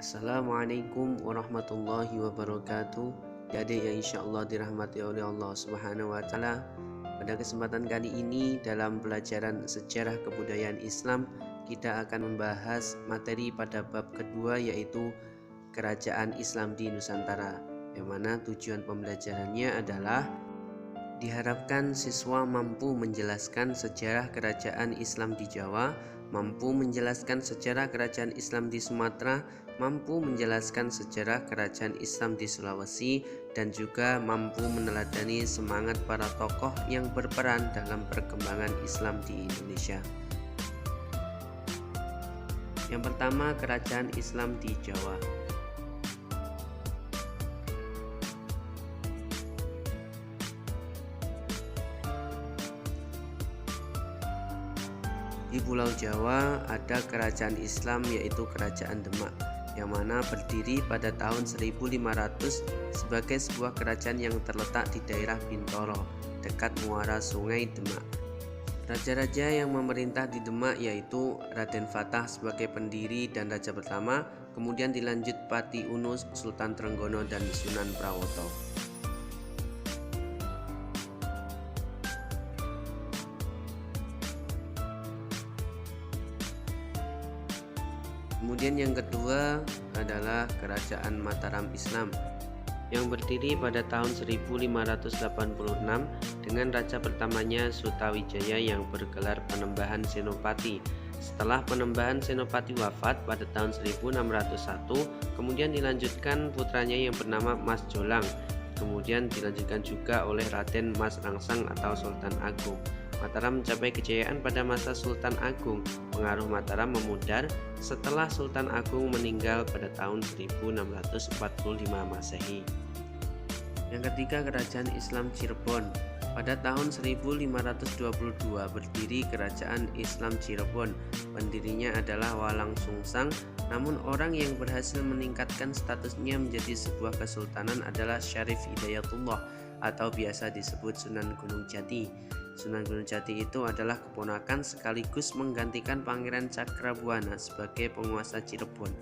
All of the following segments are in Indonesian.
Assalamualaikum warahmatullahi wabarakatuh. Jadi yang insya Allah dirahmati oleh Allah Subhanahu wa Ta'ala. Pada kesempatan kali ini dalam pelajaran sejarah kebudayaan Islam, kita akan membahas materi pada bab kedua, yaitu kerajaan Islam di Nusantara, yang mana tujuan pembelajarannya adalah diharapkan siswa mampu menjelaskan sejarah kerajaan Islam di Jawa, mampu menjelaskan sejarah kerajaan Islam di Sumatera, mampu menjelaskan sejarah kerajaan Islam di Sulawesi, dan juga mampu meneladani semangat para tokoh yang berperan dalam perkembangan Islam di Indonesia. Yang pertama, kerajaan Islam di Jawa. Di Pulau Jawa ada kerajaan Islam, yaitu Kerajaan Demak, yang mana berdiri pada tahun 1500 sebagai sebuah kerajaan yang terletak di daerah Bintoro, dekat muara Sungai Demak. Raja-raja yang memerintah di Demak yaitu Raden Fatah sebagai pendiri dan raja pertama, kemudian dilanjut Pati Unus, Sultan Trenggono, dan Sunan Prawoto. Kemudian yang kedua adalah Kerajaan Mataram Islam, yang berdiri pada tahun 1586 dengan raja pertamanya Sutawijaya yang bergelar Penembahan Senopati. Setelah Penembahan Senopati wafat pada tahun 1601, kemudian dilanjutkan putranya yang bernama Mas Jolang, kemudian dilanjutkan juga oleh Raden Mas Rangsang atau Sultan Agung. Mataram mencapai kejayaan pada masa Sultan Agung. Pengaruh Mataram memudar setelah Sultan Agung meninggal pada tahun 1645 Masehi. Yang ketiga, Kerajaan Islam Cirebon. Pada tahun 1522 berdiri Kerajaan Islam Cirebon. Pendirinya adalah Walang Sungsang, namun orang yang berhasil meningkatkan statusnya menjadi sebuah kesultanan adalah Syarif Hidayatullah atau biasa disebut Sunan Gunung Jati. Sunan Gunung Jati itu adalah keponakan sekaligus menggantikan Pangeran Cakrabuana sebagai penguasa Cirebon.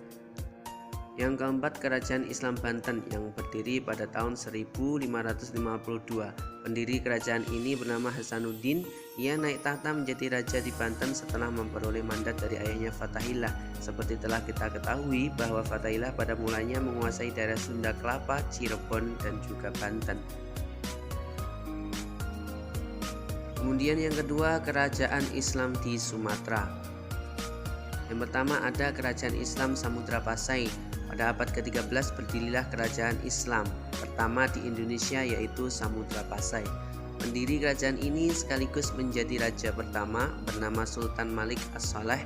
Yang keempat, Kerajaan Islam Banten yang berdiri pada tahun 1552. Pendiri kerajaan ini bernama Hasanuddin. Ia naik tahta menjadi raja di Banten setelah memperoleh mandat dari ayahnya Fatahillah. Seperti telah kita ketahui bahwa Fatahillah pada mulanya menguasai daerah Sunda Kelapa, Cirebon, dan juga Banten. Kemudian yang kedua, Kerajaan Islam di Sumatera. Yang pertama ada Kerajaan Islam Samudra Pasai. Pada abad ke-13 berdirilah Kerajaan Islam pertama di Indonesia, yaitu Samudra Pasai. Pendiri kerajaan ini sekaligus menjadi raja pertama bernama Sultan Malik As-Saleh.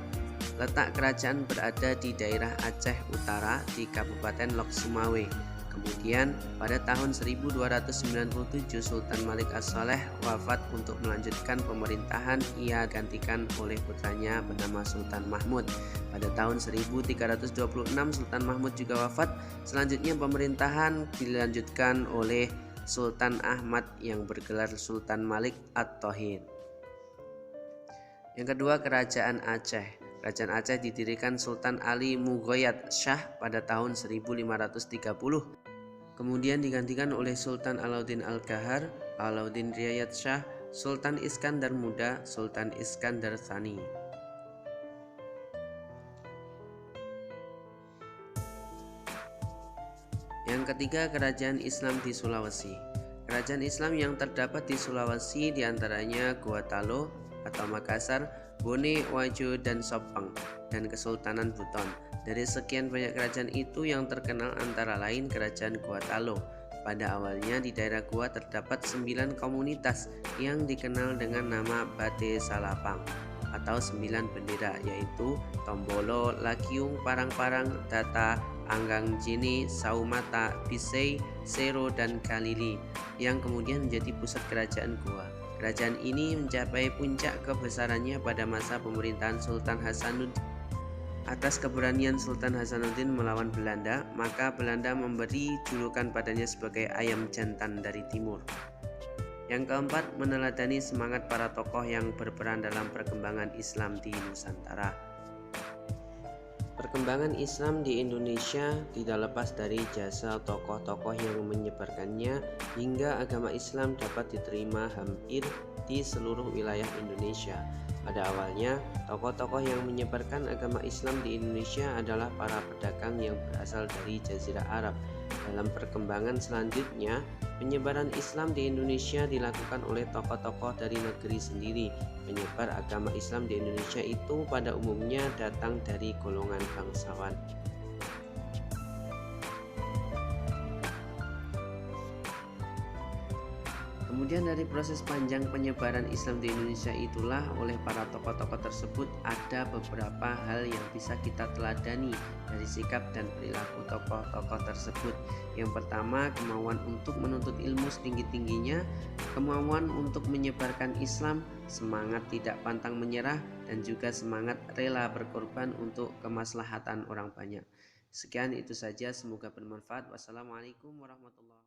Letak kerajaan berada di daerah Aceh Utara di Kabupaten Lok Sumawe. Kemudian pada tahun 1297 Sultan Malik As-Saleh wafat. Untuk melanjutkan pemerintahan ia gantikan oleh putranya bernama Sultan Mahmud. Pada tahun 1326 Sultan Mahmud juga wafat. Selanjutnya pemerintahan dilanjutkan oleh Sultan Ahmad yang bergelar Sultan Malik At-Thohir. Yang kedua, Kerajaan Aceh. Kerajaan Aceh didirikan Sultan Ali Mughoyat Shah pada tahun 1530. Kemudian digantikan oleh Sultan Alauddin Al-Qahar, Alauddin Riayat Shah, Sultan Iskandar Muda, Sultan Iskandar Tsani. Yang ketiga, Kerajaan Islam di Sulawesi. Kerajaan Islam yang terdapat di Sulawesi diantaranya Gua Talo atau Makassar, Bone, Wajo, dan Sopeng, dan Kesultanan Buton. Dari sekian banyak kerajaan itu yang terkenal antara lain Kerajaan Gua Talo. Pada awalnya di daerah Gua terdapat 9 komunitas yang dikenal dengan nama Bate Salapang atau 9 bendera, yaitu Tombolo, Lakiung, Parang-Parang, Data, Anggang Jini, Saumata, Bisei, Sero, dan Kalili, yang kemudian menjadi pusat kerajaan Gua. Kerajaan ini mencapai puncak kebesarannya pada masa pemerintahan Sultan Hasanuddin. Atas keberanian Sultan Hasanuddin melawan Belanda, maka Belanda memberi julukan padanya sebagai ayam jantan dari timur. Yang keempat, meneladani semangat para tokoh yang berperan dalam perkembangan Islam di Nusantara. Perkembangan Islam di Indonesia tidak lepas dari jasa tokoh-tokoh yang menyebarkannya hingga agama Islam dapat diterima hampir di seluruh wilayah Indonesia. Pada awalnya, tokoh-tokoh yang menyebarkan agama Islam di Indonesia adalah para pedagang yang berasal dari Jazirah Arab. Dalam perkembangan selanjutnya, penyebaran Islam di Indonesia dilakukan oleh tokoh-tokoh dari negeri sendiri. Penyebar agama Islam di Indonesia itu pada umumnya datang dari golongan bangsawan. Kemudian dari proses panjang penyebaran Islam di Indonesia itulah oleh para tokoh-tokoh tersebut ada beberapa hal yang bisa kita teladani dari sikap dan perilaku tokoh-tokoh tersebut. Yang pertama, kemauan untuk menuntut ilmu setinggi-tingginya, kemauan untuk menyebarkan Islam, semangat tidak pantang menyerah, dan juga semangat rela berkorban untuk kemaslahatan orang banyak. Sekian itu saja, semoga bermanfaat. Wassalamualaikum warahmatullahi wabarakatuh.